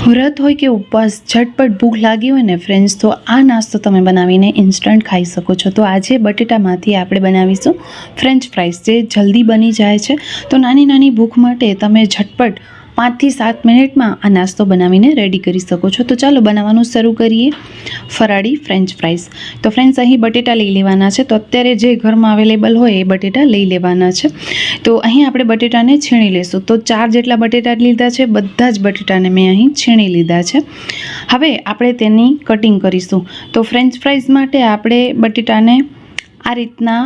વ્રત હોય કે ઉપવાસ, ઝટપટ ભૂખ લાગી હોય ને ફ્રેન્ડ્સ, તો આ નાસ્તો તમે બનાવીને ઇન્સ્ટન્ટ ખાઈ શકો છો. તો આજે બટેટામાંથી આપણે બનાવીશું ફ્રેન્ચ ફ્રાઈઝ, જે જલ્દી બની જાય છે. તો નાની નાની ભૂખ માટે તમે ઝટપટ 5 થી 7 મિનિટમાં આ નાસ્તો બનાવીને રેડી કરી શકો છો. તો ચાલો બનાવવાનું શરૂ કરીએ. ફરાળી ફ્રેન્ચ ફ્રાઈઝ. તો ફ્રેન્ડ્સ, અહીં બટેટા લઈ લેવાના છે. તો અત્યારે જે ઘરમાં અવેલેબલ હોય એ બટેટા લઈ લેવાના છે. તો અહીં આપણે બટેટાને છીણી લેશું. તો 4 જેટલા બટેટા લીધા છે. બધા જ બટેટાને મેં અહીં છીણી લીધા છે. હવે આપણે તેની કટિંગ કરીશું. તો ફ્રેન્ચ ફ્રાઈઝ માટે આપણે બટેટાને આ રીતના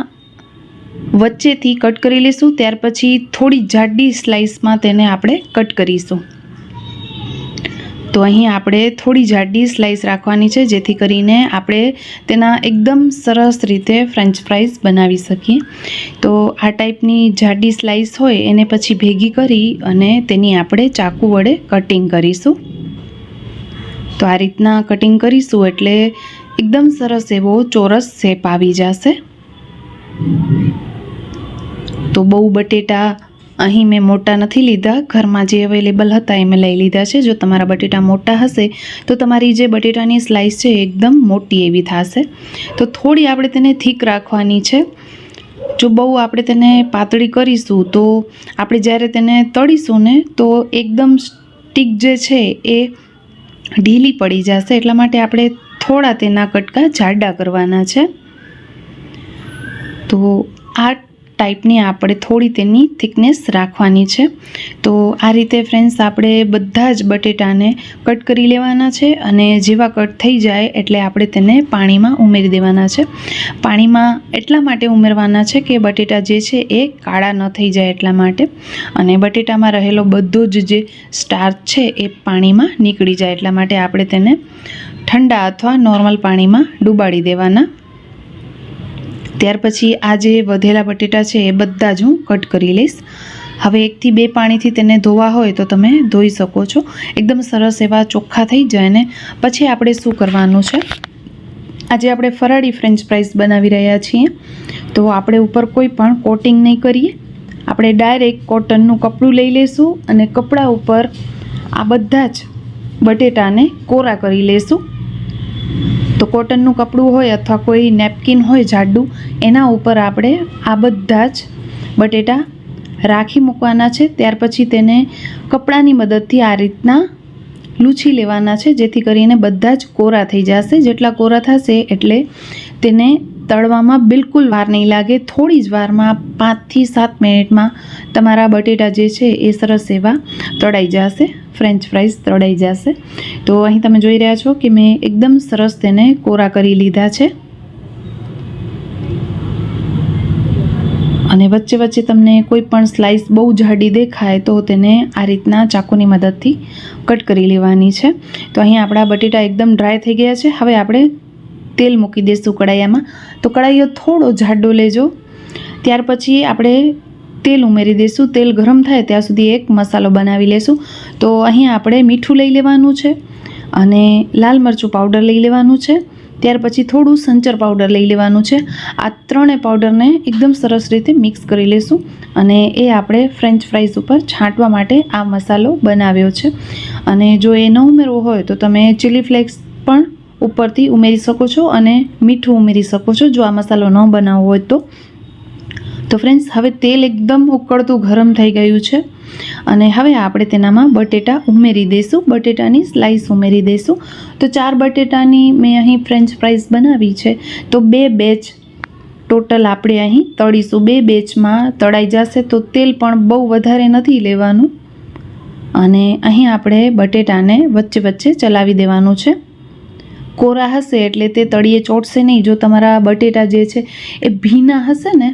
વચ્ચેથી કટ કરી લઈશું. ત્યાર પછી થોડી જાડી સ્લાઇસમાં તેને આપણે કટ કરીશું. તો અહીં આપણે થોડી જાડી સ્લાઇસ રાખવાની છે, જેથી કરીને આપણે તેના એકદમ સરસ રીતે ફ્રેન્ચ ફ્રાઈઝ બનાવી શકીએ. તો આ ટાઈપની જાડી સ્લાઇસ હોય એને પછી ભેગી કરી અને તેની આપણે ચાકુ વડે કટિંગ કરીશું. તો આ રીતના કટિંગ કરીશું એટલે એકદમ સરસ એવો ચોરસ શેપ આવી જશે. તો બહુ બટેટા અહીં મેં મોટા નથી લીધા, ઘરમાં જે અવેલેબલ હતા એ મેં લઈ લીધા છે. જો તમારા બટેટા મોટા હશે તો તમારી જે બટેટાની સ્લાઇસ છે એકદમ મોટી એવી થશે. તો થોડી આપણે તેને થીક રાખવાની છે. જો બહુ આપણે તેને પાતળી કરીશું તો આપણે જ્યારે તેને તળીશું ને તો એકદમ સ્ટીક જે છે એ ઢીલી પડી જશે. એટલા માટે આપણે થોડા તેના કટકા જાડા કરવાના છે. તો આ ટાઈપની આપણે થોડી તેની થિકનેસ રાખવાની છે. તો આ રીતે ફ્રેન્ડ્સ આપણે બધા જ બટેટાને કટ કરી લેવાના છે અને જેવા કટ થઈ જાય એટલે આપણે તેને પાણીમાં ઉમેરી દેવાના છે. પાણીમાં એટલા માટે ઉમેરવાના છે કે બટેટા જે છે એ કાળા ન થઈ જાય એટલા માટે, અને બટેટામાં રહેલો બધો જ જે સ્ટાર્ચ છે એ પાણીમાં નીકળી જાય એટલા માટે આપણે તેને ઠંડા અથવા નોર્મલ પાણીમાં ડુબાડી દેવાના. ત્યાર પછી આ જે વધેલા બટેટા છે એ બધા જ હું કટ કરી લઈશ. હવે 1 થી 2 પાણીથી તેને ધોવા હોય તો તમે ધોઈ શકો છો. એકદમ સરસ એવા ચોખ્ખા થઈ જાય ને પછી આપણે શું કરવાનું છે, આજે આપણે ફરાળી ફ્રેન્ચ ફ્રાઈઝ બનાવી રહ્યા છીએ. તો આપણે ઉપર કોઈ પણ કોટિંગ નહીં કરીએ. આપણે ડાયરેક્ટ કોટનનું કપડું લઈ લઈશું અને કપડા ઉપર આ બધા જ બટેટાને કોરા કરી લઈશું. તો કોટનનું કપડું હોય અથવા કોઈ નેપકિન હોય જાડું, એના ઉપર આપણે આ બધા જ બટેટા રાખી મૂકવાના છે. ત્યાર પછી તેને કપડાની મદદથી આ રીતના લૂછી લેવાના છે, જેથી કરીને બધા જ કોરા થઈ જશે. જેટલા કોરા થશે એટલે તેને તળવામાં બિલકુલ વાર નહીં લાગે. થોડી જ વારમાં 5 થી 7 મિનિટમાં તમારા બટેટા જે છે એ સરસ એવા તળાઈ જશે, ફ્રેન્ચ ફ્રાઈઝ તળાઈ જશે. તો અહીં તમે જોઈ રહ્યા છો કે મેં એકદમ સરસ તેને કોરા કરી લીધા છે. અને વચ્ચે વચ્ચે તમને કોઈ પણ સ્લાઇસ બહુ જાડી દેખાય તો તેને આ રીતના ચાકુની મદદથી કટ કરી લેવાની છે. તો અહીં આપણા બટેટા એકદમ ડ્રાય થઈ ગયા છે. હવે આપણે તેલ મૂકી દઈશું કડાઈમાં. તો કડાઈઓ થોડો જાડો લેજો. ત્યાર પછી આપણે તેલ ઉમેરી દઈશું. તેલ ગરમ થાય ત્યાં સુધી એક મસાલો બનાવી લેશું. તો અહીં આપણે મીઠું લઈ લેવાનું છે અને લાલ મરચું પાવડર લઈ લેવાનું છે. ત્યાર પછી થોડું સંચર પાવડર લઈ લેવાનું છે. આ ત્રણેય પાવડરને એકદમ સરસ રીતે મિક્સ કરી લેશું અને એ આપણે ફ્રેન્ચ ફ્રાઈઝ ઉપર છાંટવા માટે આ મસાલો બનાવ્યો છે. અને જો એ ન ઉમેરવો હોય તો તમે ચીલી ફ્લેક્સ પણ ઉપરથી ઉમેરી શકો છો અને મીઠું ઉમેરી શકો છો જો આ મસાલો ન બનાવવો હોય તો. તો ફ્રેન્ડ્સ, હવે તેલ એકદમ ઉકળતું ગરમ થઈ ગયું છે અને હવે આપણે તેનામાં બટેટા ઉમેરી દઈશું. બટેટાની સ્લાઇસ ઉમેરી દઈશું. તો 4 બટેટાની મેં અહીં ફ્રેન્ચ ફ્રાઈઝ બનાવી છે. તો 2 બેચ ટોટલ આપણે અહીં તળીશું. 2 બેચમાં તળાઈ જશે. તો તેલ પણ બહુ વધારે નથી લેવાનું અને અહીં આપણે બટેટાને વચ્ચે વચ્ચે ચલાવી દેવાનું છે. કોરા હશે એટલે તે તળિયે ચોંટશે નહીં. જો તમારા બટેટા જે છે એ ભીના હશે ને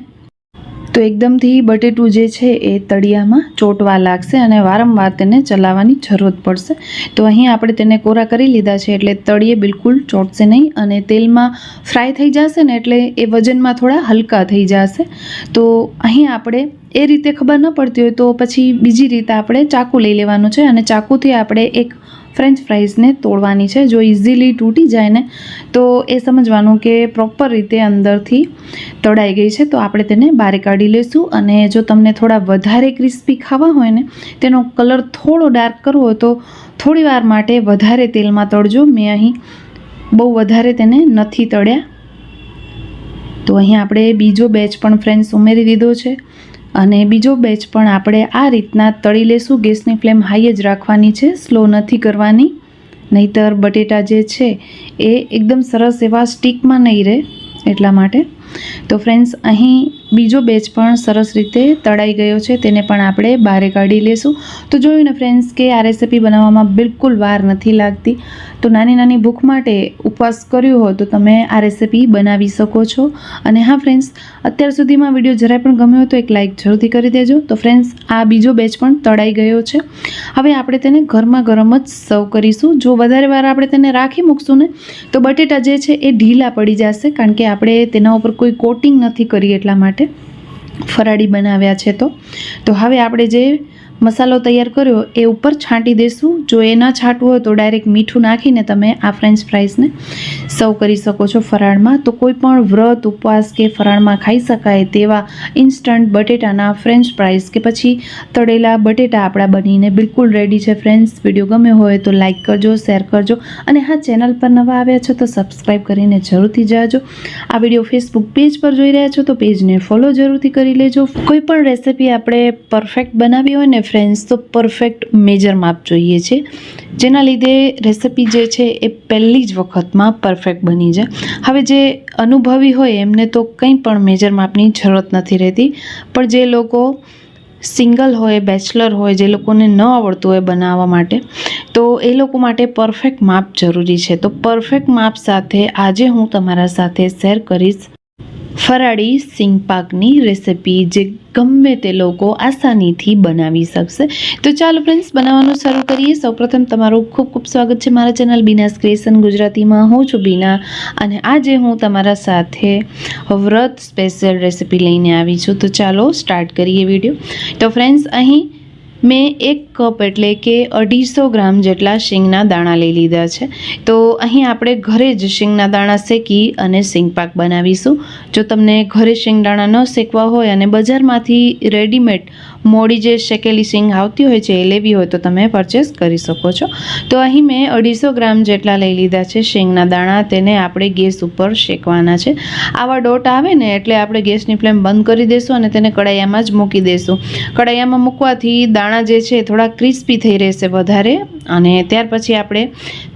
તો એકદમથી બટેટું જે છે એ તળિયામાં ચોંટવા લાગશે અને વારંવાર તેને ચલાવવાની જરૂરત પડશે. તો અહીં આપણે તેને કોરા કરી લીધા છે એટલે તળિયે બિલકુલ ચોંટશે નહીં અને તેલમાં ફ્રાય થઈ જશે ને એટલે એ વજનમાં થોડા હલકા થઈ જશે. તો અહીં આપણે એ રીતે ખબર ન પડતી હોય તો પછી બીજી રીતે આપણે ચાકુ લઈ લેવાનું છે અને ચાકુથી આપણે એક ફ્રેન્ચ ફ્રાઈઝને તોડવાની છે. જો ઇઝીલી તૂટી જાય ને તો એ સમજવાનું કે પ્રોપર રીતે અંદરથી તળાઈ ગઈ છે. તો આપણે તેને બહાર કાઢી લઈશું. અને જો તમને થોડા વધારે ક્રિસ્પી ખાવા હોય ને, તેનો કલર થોડો ડાર્ક કરવો હોય તો થોડીવાર માટે વધારે તેલમાં તળજો. મેં અહીં બહુ વધારે તેને નથી તળ્યા. તો અહીં આપણે બીજો બેચ પણ ફ્રેન્ડ્સ ઉમેરી દીધો છે અને બીજો બેચ પણ આપણે આ રીતના તળી લેશું. ગેસની ફ્લેમ હાઈ જ રાખવાની છે, સ્લો નથી કરવાની, નહીંતર બટેટા જે છે એ એકદમ સરસ એવા સ્ટીકમાં નહીં રહે એટલા માટે. તો ફ્રેન્ડ્સ અહીં બીજો બેચ પણ સરસ રીતે તળાઈ ગયો છે, તેને પણ આપણે બહાર કાઢી લેશું. તો જોયું ને ફ્રેન્ડ્સ કે આ રેસીપી બનાવવામાં બિલકુલ વાર નથી લાગતી. તો નાની નાની ભૂખ માટે ઉપવાસ કર્યો હોય તો તમે આ રેસીપી બનાવી શકો છો. અને હા ફ્રેન્ડ્સ, અત્યાર સુધીમાં વિડીયો જરાય પણ ગમ્યો હોય તો એક લાઇક જરૂરથી કરી દેજો. તો ફ્રેન્ડ્સ, આ બીજો બેચ પણ તળાઈ ગયો છે. હવે આપણે તેને ગરમા ગરમ જ સર્વ કરીશું. જો વધારે વાર આપણે તેને રાખી મૂકશું ને તો બટેટા જે છે એ ઢીલા પડી જશે, કારણ કે આપણે તેના ઉપર કોઈ કોટિંગ નથી કરી એટલા માટે, ફરાળી બનાવ્યા છે. તો હવે આપણે જે મસાલો તૈયાર કર્યો એ ઉપર છાંટી દઈશું. જો એ ન છાંટવું હોય તો ડાયરેક્ટ મીઠું નાખીને તમે આ ફ્રેન્ચ ફ્રાઈઝને સર્વ કરી શકો છો ફરાળમાં. તો કોઈ પણ વ્રત, ઉપવાસ કે ફરાળમાં ખાઈ શકાય તેવા ઇન્સ્ટન્ટ બટેટાના ફ્રેન્ચ ફ્રાઈઝ કે પછી તળેલા બટેટા આપણા બનીને બિલકુલ રેડી છે ફ્રેન્ડ્સ. વિડીયો ગમ્યો હોય તો લાઇક કરજો, શેર કરજો અને હા, ચેનલ પર નવા આવ્યા છો તો સબસ્ક્રાઈબ કરીને જરૂરથી જાજો. આ વિડીયો ફેસબુક પેજ પર જોઈ રહ્યા છો તો પેજને ફોલો જરૂરથી કરી લેજો. કોઈ પણ રેસીપી આપણે પરફેક્ટ બનાવી હોય ને ફ્રેન્ડ્સ તો પરફેક્ટ મેજર માપ જોઈએ છે, જેના લીધે રેસિપી જે છે એ પહેલી જ વખતમાં પરફેક્ટ બની જાય. હવે જે અનુભવી હોય એમને તો કંઈ પણ મેજર માપની જરૂરત નથી રહેતી, પણ જે લોકો સિંગલ હોય, બેચલર હોય, જે લોકોને ન આવડતું હોય બનાવવા માટે, તો એ લોકો માટે પરફેક્ટ માપ જરૂરી છે. તો પરફેક્ટ માપ સાથે આજે હું તમારા સાથે શેર કરીશ ફરાળી સિંગ પાકની રેસિપી, જે ગમે તે લોકો આસાનીથી બનાવી શકશે. તો ચાલો ફ્રેન્ડ્સ, બનાવવાનું શરૂ કરીએ. સૌપ્રથમ તમારું ખૂબ ખૂબ સ્વાગત છે મારા ચેનલ બીનાસ ક્રિએશન ગુજરાતીમાં. હું છું બીના અને આજે હું તમારા સાથે વ્રત સ્પેશિયલ રેસિપી લઈને આવી છું. તો ચાલો સ્ટાર્ટ કરીએ વિડીયો. તો ફ્રેન્ડ્સ, અહીં મેં 1 કપ એટલે કે 250 ગ્રામ જેટલા શીંગના દાણા લઈ લીધા છે. તો અહીં આપણે ઘરે જ શીંગના દાણા શેકી અને સિંગ પાક બનાવીશું. જો તમને ઘરે શીંગદાણા ન શેકવા હોય અને બજારમાંથી રેડીમેડ મોડી જે શેકેલી શીંગ આવતી હોય છે એ લેવી હોય તો તમે પરચેસ કરી શકો છો. તો અહીં મેં 250 ગ્રામ જેટલા લઈ લીધા છે શીંગના દાણા. તેને આપણે ગેસ ઉપર શેકવાના છે. આવા ડોટ આવે ને એટલે આપણે ગેસની ફ્લેમ બંધ કરી દઈશું અને તેને કડાયામાં જ મૂકી દઈશું. કડાયામાં મૂકવાથી દાણા જે છે થોડા ક્રિસ્પી થઈ રહેશે વધારે, અને ત્યાર પછી આપણે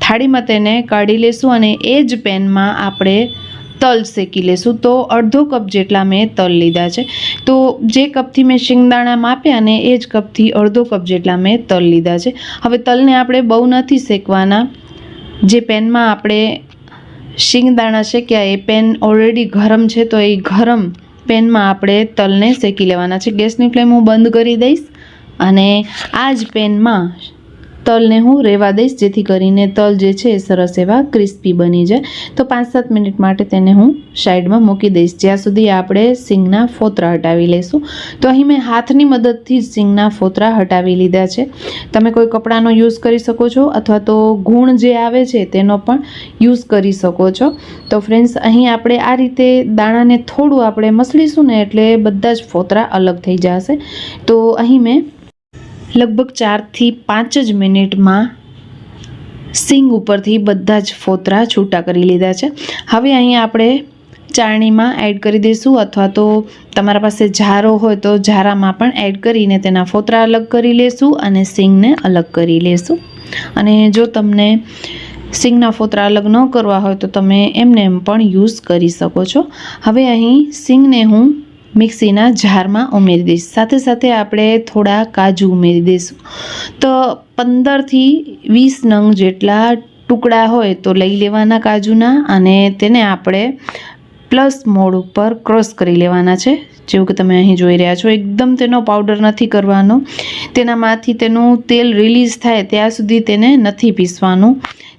થાળીમાં તેને કાઢી લેશું અને એ જ પેનમાં આપણે તલ શેકી લેશું. તો 1/2 કપ જેટલા મેં તલ લીધા છે. તો જે કપથી મેં શિંગદાણા માપ્યા ને એ જ કપથી 1/2 કપ જેટલા મેં તલ લીધા છે. હવે તલને આપણે બહુ નથી શેકવાના. જે પેનમાં આપણે શિંગદાણા શેક્યા એ પેન ઓલરેડી ગરમ છે, તો એ ગરમ પેનમાં આપણે તલને શેકી લેવાના છે. ગેસની ફ્લેમ હું બંધ કરી દઈશ અને આ જ પેનમાં તલને હું રહેવા દઈશ, જેથી કરીને તલ જે છે એ સરસ એવા ક્રિસ્પી બની જાય. તો 5-7 મિનિટ માટે તેને હું સાઈડમાં મૂકી દઈશ, જ્યાં સુધી આપણે સિંગના ફોતરા હટાવી લઈશું. તો અહીં મેં હાથની મદદથી સિંગના ફોતરા હટાવી લીધા છે. તમે કોઈ કપડાનો યુઝ કરી શકો છો અથવા તો ગુણ જે આવે છે તેનો પણ યુઝ કરી શકો છો. તો ફ્રેન્ડ્સ, અહીં આપણે આ રીતે દાણાને થોડું આપણે મસળીશું ને એટલે બધા જ ફોતરા અલગ થઈ જશે. તો અહીં મેં લગભગ 4 થી 5 જ મિનિટમાં સિંગ ઉપરથી બધા જ ફોતરા છૂટા કરી લીધા છે. હવે અહીં આપણે ચાળણીમાં એડ કરી દઈશું, અથવા તો તમારા પાસે જારો હોય તો જારામાં પણ એડ કરીને તેના ફોતરા અલગ કરી લેશું અને સિંગને અલગ કરી લેશું. અને જો તમને સિંગના ફોતરા અલગ ન કરવા હોય તો તમે એમને એમ પણ યુઝ કરી શકો છો. હવે અહીં સિંગને હું મિક્સીના જારમાં ઉમેરી દઈશ. સાથે સાથે આપણે થોડા કાજુ ઉમેરી દઈશું. તો 15 થી 20 નંગ જેટલા ટુકડા હોય તો લઈ લેવાના કાજુના, અને તેને આપણે પ્લસ મોડ ઉપર ક્રશ કરી લેવાના છે. જેવું કે તમે અહીં જોઈ રહ્યા છો, એકદમ તેનો પાવડર નથી કરવાનો. તેનામાંથી તેનું તેલ રિલીઝ થાય ત્યાં સુધી તેને નથી પીસવાનું.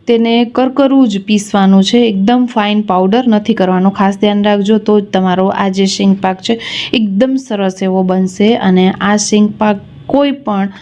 તેને કરકરું જ પીસવાનું છે, એકદમ ફાઇન પાવડર નથી કરવાનો. ખાસ ધ્યાન રાખજો, તો જ તમારો આ જે શીંગ પાક છે એકદમ સરસ એવો બનશે. અને આ શીંગ પાક કોઈ પણ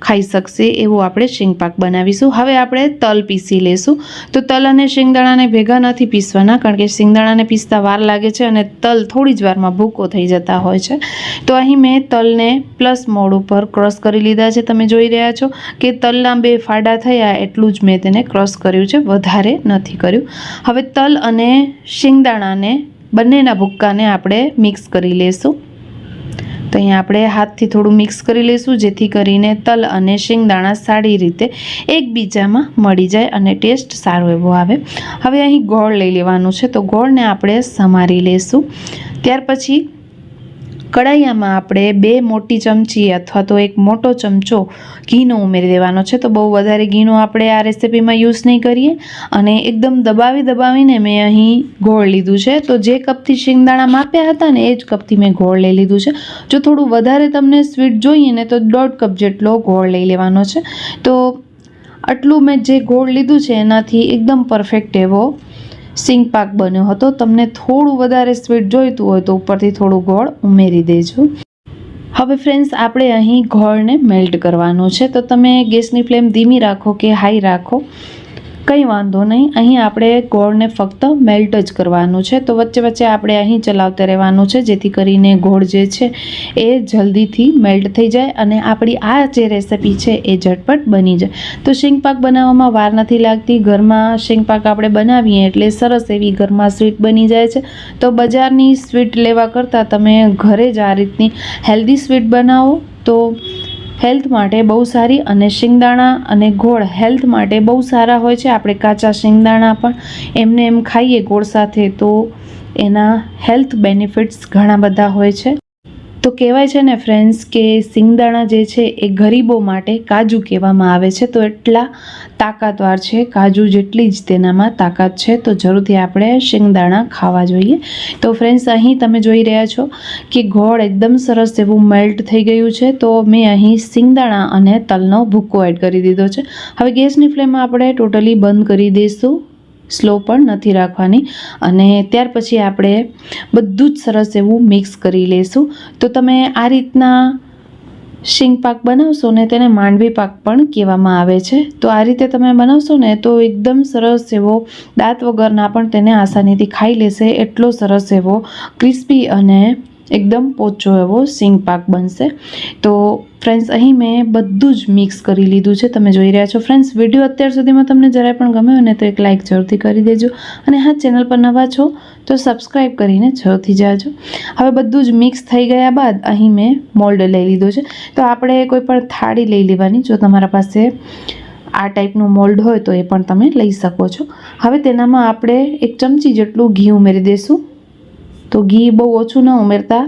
ખાઈ શકશે એવું આપણે શીંગપાક બનાવીશું. હવે આપણે તલ પીસી લેશું. તો તલ અને શિંગદાણાને ભેગા નથી પીસવાના, કારણ કે શિંગદાણાને પીસતા વાર લાગે છે અને તલ થોડી જ વારમાં ભૂકો થઈ જતા હોય છે. તો અહીં મેં તલને પ્લસ મોડ ઉપર ક્રશ કરી લીધા છે. તમે જોઈ રહ્યા છો કે તલના 2 ફાડા થયા એટલું જ મેં તેને ક્રશ કર્યું છે, વધારે નથી કર્યું. હવે તલ અને શિંગદાણાને બંનેના ભૂક્કાને આપણે મિક્સ કરી લેશું. તો અહીંયા આપણે હાથથી થોડું મિક્સ કરી લઈશું, જેથી કરીને તલ અને શિંગદાણા સારી રીતે એકબીજામાં મળી જાય અને ટેસ્ટ સારો એવો આવે. હવે અહીં ગોળ લઈ લેવાનું છે. તો ગોળને આપણે સમારી લઈશું. ત્યાર પછી કડાઈયામાં આપણે 2 મોટી ચમચી અથવા તો 1 મોટો ચમચો ઘીનો ઉમેરી દેવાનો છે. તો બહુ વધારે ઘીનો આપણે આ રેસીપીમાં યુઝ નહીં કરીએ અને એકદમ દબાવીને મેં અહીં ગોળ લીધું છે. તો જે કપથી શિંગદાણા માપ્યા હતા ને એ જ કપથી મેં ગોળ લઈ લીધું છે. જો થોડું વધારે તમને સ્વીટ જોઈએ ને તો 1.5 કપ જેટલો ગોળ લઈ લેવાનો છે. તો આટલું મેં જે ગોળ લીધું છે એનાથી એકદમ પરફેક્ટ એવો શીંગપાક બન્યો હતો. તમને થોડું વધારે સ્વીટ જોઈતું હોય તો ઉપરથી થોડું ગોળ ઉમેરી દેજો. હવે ફ્રેન્ડ્સ, આપણે અહીં ગોળને મેલ્ટ કરવાનો છે. તો તમે ગેસની ફ્લેમ ધીમી રાખો કે હાઈ રાખો, કંઈ વાંધો નહીં. અહીં આપણે ગોળને ફક્ત મેલ્ટ જ કરવાનું છે. તો વચ્ચે વચ્ચે આપણે અહીં ચલાવતા રહેવાનું છે, જેથી કરીને ગોળ જે છે એ જલ્દીથી મેલ્ટ થઈ જાય અને આપણી આ જે રેસીપી છે એ ઝટપટ બની જાય. તો શીંગપાક બનાવવામાં વાર નથી લાગતી. ઘરમાં શીંગપાક આપણે બનાવીએ એટલે સરસ એવી ઘરમાં સ્વીટ બની જાય છે. તો બજારની સ્વીટ લેવા કરતાં તમે ઘરે જ આ રીતની હેલ્ધી સ્વીટ બનાવો તો હેલ્થ માટે બહુ સારી, અને શિંગદાણા અને ગોળ હેલ્થ માટે બહુ સારા હોય છે. આપણે કાચા શિંગદાણા પણ એમને એમ ખાઈએ ગોળ સાથે તો એના હેલ્થ બેનિફિટ્સ ઘણા બધા હોય છે. તો કહેવાય છે ને ફ્રેન્ડ્સ કે શિંગદાણા જે છે એ ગરીબો માટે કાજુ કહેવામાં આવે છે. તો એટલા તાકાતવાર છે, કાજુ જેટલી જ તેનામાં તાકાત છે. તો જરૂરથી આપણે શિંગદાણા ખાવા જોઈએ. તો ફ્રેન્ડ્સ, અહીં તમે જોઈ રહ્યા છો કે ગોળ એકદમ સરસ એવું મેલ્ટ થઈ ગયું છે. તો મેં અહીં શિંગદાણા અને તલનો ભૂકો એડ કરી દીધો છે. હવે ગેસની ફ્લેમ આપણે ટોટલી બંધ કરી દઈશું, સ્લો પણ નથી રાખવાની. અને ત્યાર પછી આપણે બધું જ સરસ એવું મિક્સ કરી લઈશું. તો તમે આ રીતના શીંગપાક બનાવશો ને તેને માંડવી પાક પણ કહેવામાં આવે છે. તો આ રીતે તમે બનાવશો ને તો એકદમ સરસ એવો દાંત વગરના પણ તેને આસાનીથી ખાઈ લેશે એટલો સરસ એવો ક્રિસ્પી અને એકદમ પોચો એવો શીંગપાક બનશે. તો ફ્રેન્ડ્સ, અહીં મેં બધું જ મિક્સ કરી લીધું છે. તમે જોઈ રહ્યા છો. ફ્રેન્ડ્સ, વિડીયો અત્યાર સુધીમાં તમને જરાય પણ ગમ્યો હોય ને તો એક લાઇક જરૂરથી કરી દેજો, અને હા, ચેનલ પર નવા છો તો સબસ્ક્રાઈબ કરીને જરૂરથી જાજો. હવે બધું જ મિક્સ થઈ ગયા બાદ અહીં મેં મોલ્ડ લઈ લીધો છે. તો આપણે કોઈ પણ થાળી લઈ લેવાની. જો તમારા પાસે આ ટાઈપનું મોલ્ડ હોય તો એ પણ તમે લઈ શકો છો. હવે તેનામાં આપણે 1 ચમચી જેટલું ઘી ઉમેરી દઈશું. તો ઘી બહુ ઓછું ન ઉમેરતા,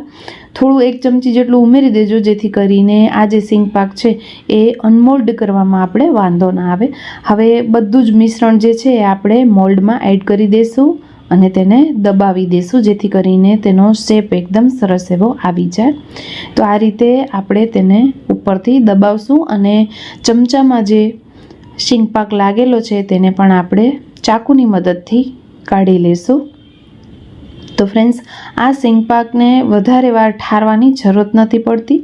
થોડું 1 ચમચી જેટલું ઉમેરી દેજો, જેથી કરીને આ જે શીંગપાક છે એ અનમોલ્ડ કરવામાં આપણે વાંધો ના આવે. હવે બધું જ મિશ્રણ જે છે એ આપણે મોલ્ડમાં એડ કરી દઈશું અને તેને દબાવી દઈશું, જેથી કરીને તેનો શેપ એકદમ સરસ એવો આવી જાય. તો આ રીતે આપણે તેને ઉપરથી દબાવશું અને ચમચામાં જે શીંગપાક લાગેલો છે તેને પણ આપણે ચાકુની મદદથી કાઢી લઈશું. તો ફ્રેન્ડ્સ, આ શીંગપાકને વધારે વાર ઠારવાની જરૂરત નથી પડતી.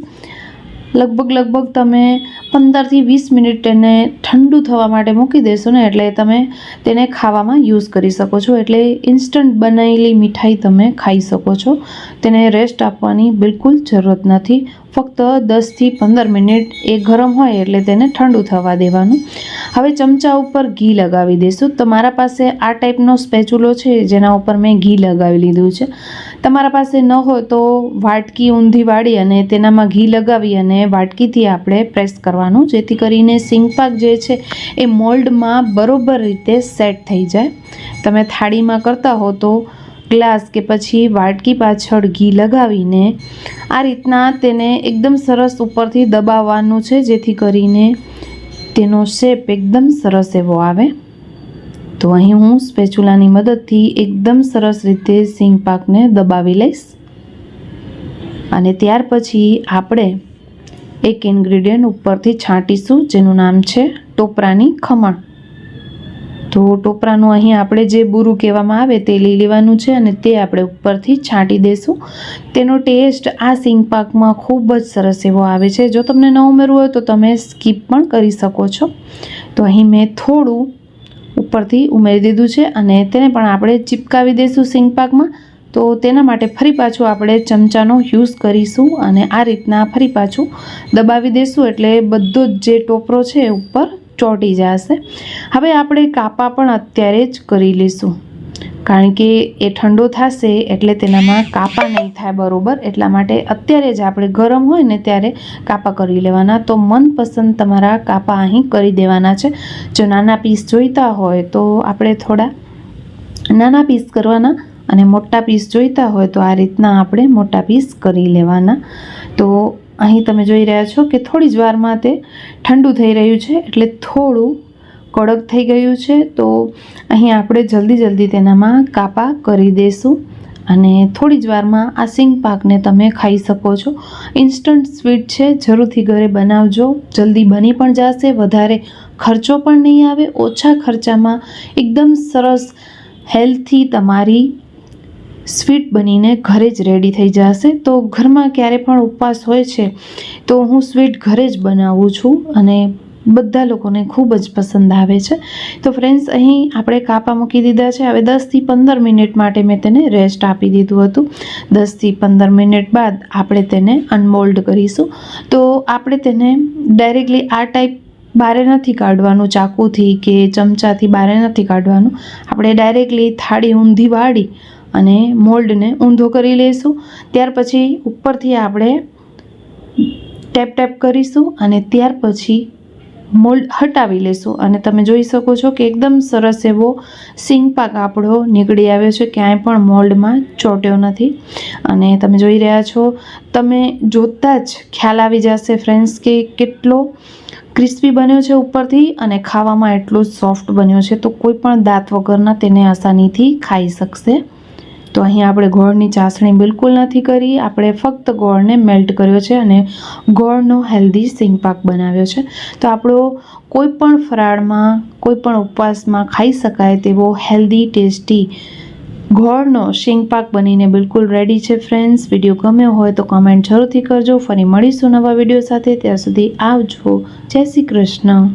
લગભગ તમે 15થી 20 મિનિટ તેને ઠંડુ થવા માટે મૂકી દેશો ને એટલે તમે તેને ખાવામાં યુઝ કરી શકો છો. એટલે ઇન્સ્ટન્ટ બનેલી મીઠાઈ તમે ખાઈ શકો છો. તેને રેસ્ટ આપવાની બિલકુલ જરૂરત નથી. ફક્ત 10થી 15 મિનિટ એ ગરમ હોય એટલે તેને ઠંડુ થવા દેવાનું. હવે ચમચા ઉપર ઘી લગાવી દઈશું. તો મારા પાસે આ ટાઈપનો સ્પેચ્યુલો છે જેના ઉપર મેં ઘી લગાવી લીધું છે. તમારા પાસે ન હોય તો વાટકી ઊંધી વાળી અને તેનામાં ઘી લગાવી અને વાટકીથી આપણે પ્રેસ કરવાનું, જેથી કરીને શીંગપાક જે છે એ મોલ્ડમાં બરોબર રીતે સેટ થઈ જાય. તમે થાળીમાં કરતા હો તો ગ્લાસ કે પછી વાટકી પાછળ ઘી લગાવીને આ રીતના તેને એકદમ સરસ ઉપરથી દબાવવાનું છે, જેથી કરીને તેનો શેપ એકદમ સરસ એવો આવે. તો અહીં હું સ્પેચ્યુલાની મદદથી એકદમ સરસ રીતે શીંગપાકને દબાવી લઈશ. અને ત્યાર પછી આપણે એક ઇન્ગ્રીડિયન્ટ ઉપરથી છાંટીશું જેનું નામ છે ટોપરાની ખમણ. તો ટોપરાનું અહીં આપણે જે બુરું કહેવામાં આવે તે લઈ લેવાનું છે અને તે આપણે ઉપરથી છાંટી દઈશું. તેનો ટેસ્ટ આ સિંગ પાકમાં ખૂબ જ સરસ એવો આવે છે. જો તમને ન ઉમેરવું હોય તો તમે સ્કીપ પણ કરી શકો છો. તો અહીં મેં થોડું ઉપરથી ઉમેરી દીધું છે અને તેને પણ આપણે ચીપકાવી દઈશું સિંગ પાકમાં. તો તેના માટે ફરી પાછું આપણે ચમચાનો યુઝ કરીશું અને આ રીતના ફરી પાછું દબાવી દઈશું એટલે બધો જ જે ટોપરો છે એ ઉપર ચોંટી જશે. હવે આપણે કાપા પણ અત્યારે જ કરી લઈશું કારણ કે એ ઠંડો થશે એટલે તેનામાં કાપા નહીં થાય બરોબર. એટલા માટે અત્યારે જ આપણે ગરમ હોય ને ત્યારે કાપા કરી લેવાના. તો મનપસંદ તમારા કાપા અહીં કરી દેવાના છે. જો નાના પીસ જોઈતા હોય તો આપણે થોડા નાના પીસ કરવાના અને મોટા પીસ જોઈતા હોય તો આ રીતના આપણે મોટા પીસ કરી લેવાના. તો અહીં તમે જોઈ રહ્યા છો કે થોડી જ વારમાં તે ઠંડુ થઈ રહ્યું છે એટલે થોડું કડક થઈ ગયું છે. તો અહીં આપણે જલ્દી તેનામાં કાપા કરી દઈશું અને થોડી જ વારમાં આ સિંગ પાકને તમે ખાઈ શકો છો. ઇન્સ્ટન્ટ સ્વીટ છે, જરૂરથી ઘરે બનાવજો. જલ્દી બની પણ જશે, વધારે ખર્ચો પણ નહીં આવે. ઓછા ખર્ચામાં એકદમ સરસ હેલ્થી તમારી સ્વીટ બનીને ઘરે જ રેડી થઈ જશે. તો ઘરમાં ક્યારે પણ ઉપવાસ હોય છે તો હું સ્વીટ ઘરે જ બનાવું છું અને બધા લોકોને ખૂબ જ પસંદ આવે છે. તો ફ્રેન્ડ્સ અહીં આપણે કાપા મૂકી દીધા છે. હવે 10થી 15 મિનિટ માટે મેં તેને રેસ્ટ આપી દીધું હતું. 10થી 15 મિનિટ બાદ આપણે તેને અનમોલ્ડ કરીશું. તો આપણે તેને ડાયરેક્ટલી આ ટાઈપ બારે નથી કાઢવાનું, ચાકુથી કે ચમચાથી બારે નથી કાઢવાનું. આપણે ડાયરેક્ટલી થાળી ઊંધી વાળી અને મોલ્ડને ઊંધો કરી લઈશું. ત્યાર પછી ઉપરથી આપણે ટેપ કરીશું અને ત્યાર પછી મોલ્ડ હટાવી લઈશું અને તમે જોઈ શકો છો કે એકદમ સરસ એવો સિંગ પાક આપણો નીકળી આવ્યો છે. ક્યાંય પણ મોલ્ડમાં ચોંટ્યો નથી અને તમે જોઈ રહ્યા છો, તમે જોતાં જ ખ્યાલ આવી જશે ફ્રેન્ડ્સ કે કેટલો ક્રિસ્પી બન્યો છે ઉપરથી અને ખાવામાં એટલો સોફ્ટ બન્યો છે. તો કોઈ પણ દાંત વગરના તેને આસાનીથી ખાઈ શકશે. તો અહીં આપણે ગોળની ચાસણી બિલકુલ નથી કરી, આપણે ફક્ત ગોળને મેલ્ટ કર્યો છે અને ગોળનો હેલ્ધી સિંગ પાક બનાવ્યો છે. તો આપણો કોઈ પણ ફરાળમાં, કોઈ પણ ઉપવાસમાં ખાઈ શકાય તેવો હેલ્ધી ટેસ્ટી ગોળનો સિંગ પાક બનીને બિલકુલ રેડી છે. ફ્રેન્ડ્સ, વિડીયો ગમ્યો હોય તો કમેન્ટ જરૂરથી કરજો. ફરી મળીશું નવા વિડીયો સાથે. ત્યાં સુધી આવજો. જય શ્રી કૃષ્ણ.